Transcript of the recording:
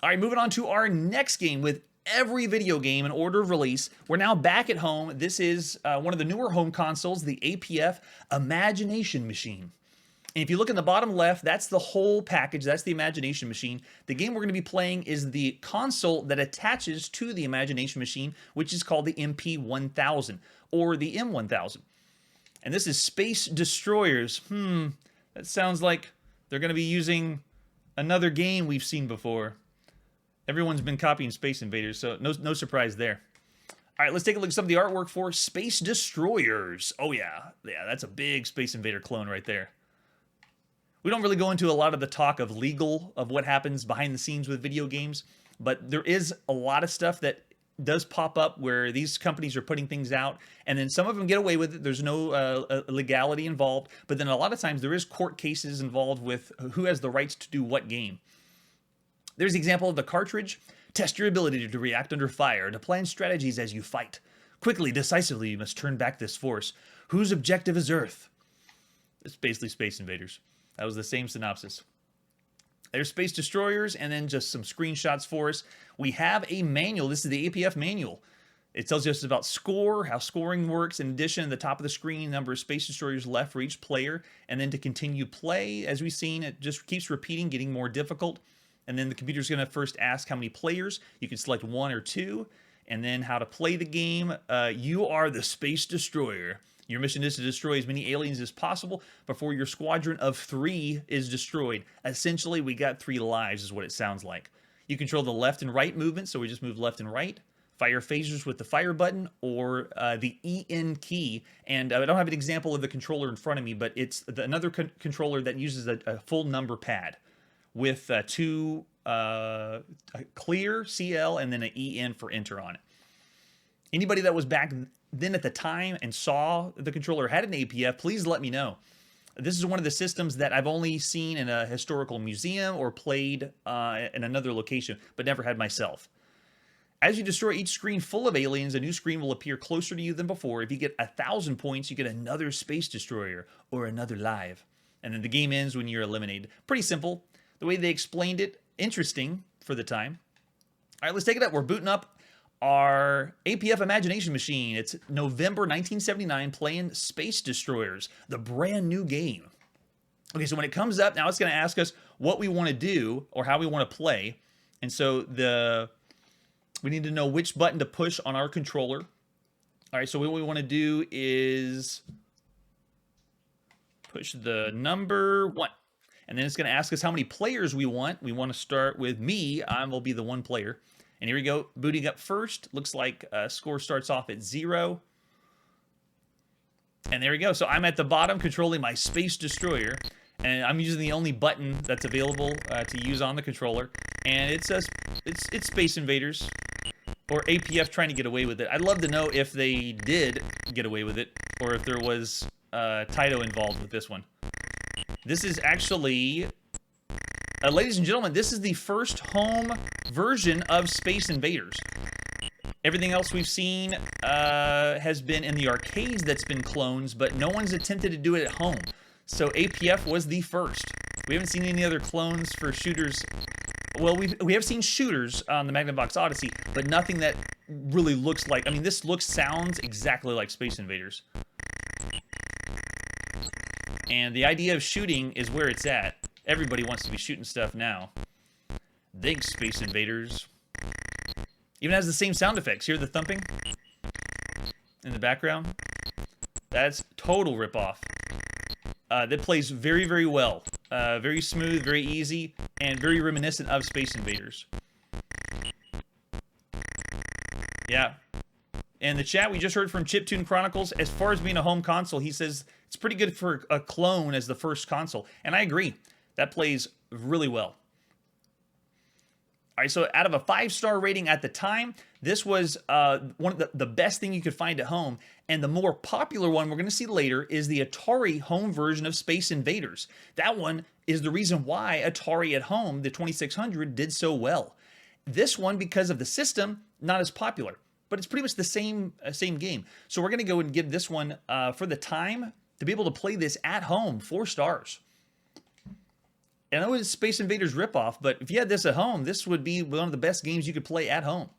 All right, moving on to our next game with every video game in order of release. We're now back at home. This is one of the newer home consoles, the APF Imagination Machine. And if you look in the bottom left, that's the whole package. That's the Imagination Machine. The game we're going to be playing is the console that attaches to the Imagination Machine, which is called the MP1000 or the M1000. And this is Space Destroyers. That sounds like they're going to be using another game we've seen before. Everyone's been copying Space Invaders, so no surprise there. All right, let's take a look at some of the artwork for Space Destroyers. Oh yeah, that's a big Space Invader clone right there. We don't really go into a lot of the talk of what happens behind the scenes with video games, but there is a lot of stuff that does pop up where these companies are putting things out, and then some of them get away with it. There's no legality involved, but then a lot of times there is court cases involved with who has the rights to do what game. There's the example of the cartridge. Test your ability to react under fire, to plan strategies as you fight. Quickly, decisively, you must turn back this force. Whose objective is Earth? It's basically Space Invaders. That was the same synopsis. There's Space Destroyers, and then just some screenshots for us. We have a manual. This is the APF manual. It tells us about score, how scoring works. In addition, at the top of the screen, number of Space Destroyers left for each player. And then to continue play, as we've seen, it just keeps repeating, getting more difficult. And then the computer's going to first ask how many players. You can select 1 or 2. And then how to play the game. You are the Space Destroyer. Your mission is to destroy as many aliens as possible before your squadron of 3 is destroyed. Essentially, we got 3 lives is what it sounds like. You control the left and right movement, so we just move left and right. Fire phasers with the fire button or the EN key. And I don't have an example of the controller in front of me, but it's another controller that uses a full number pad with 2 clear CL and then an EN for enter on it. Anybody that was back then at the time and saw the controller had an APF, please let me know. This is one of the systems that I've only seen in a historical museum or played in another location, but never had myself. As you destroy each screen full of aliens, a new screen will appear closer to you than before. If you get 1,000 points, you get another Space Destroyer or another live. And then the game ends when you're eliminated. Pretty simple. The way they explained it, interesting for the time. All right, let's take it up. We're booting up our APF Imagination Machine. It's November 1979, playing Space Destroyers, the brand new game. Okay, so when it comes up, now it's going to ask us what we want to do or how we want to play. And so we need to know which button to push on our controller. All right, so what we want to do is push the number 1. And then it's going to ask us how many players we want. We want to start with me. I will be the 1 player. And here we go, booting up first. Looks like score starts off at 0. And there we go. So I'm at the bottom controlling my Space Destroyer. And I'm using the only button that's available to use on the controller. And it's Space Invaders. Or APF trying to get away with it. I'd love to know if they did get away with it. Or if there was Taito involved with this one. This is actually... ladies and gentlemen, this is the first home version of Space Invaders. Everything else we've seen has been in the arcades that's been clones, but no one's attempted to do it at home. So APF was the first. We haven't seen any other clones for shooters. Well, we have seen shooters on the Magnavox Odyssey, but nothing that really looks like... I mean, this sounds exactly like Space Invaders. And the idea of shooting is where it's at. Everybody wants to be shooting stuff now. Thanks, Space Invaders. Even has the same sound effects. Hear the thumping in the background? That's total ripoff. That plays very, very well. Very smooth, very easy, and very reminiscent of Space Invaders. Yeah. In the chat, we just heard from Chiptune Chronicles. As far as being a home console, he says it's pretty good for a clone as the first console. And I agree. That plays really well. All right, so out of a 5-star rating at the time, this was one of the best thing you could find at home. And the more popular one we're going to see later is the Atari home version of Space Invaders. That one is the reason why Atari at home, the 2600, did so well. This one, because of the system, not as popular. But it's pretty much the same game. So we're going to go and give this one, for the time, to be able to play this at home, 4 stars. And I know it's Space Invaders ripoff, but if you had this at home, this would be one of the best games you could play at home.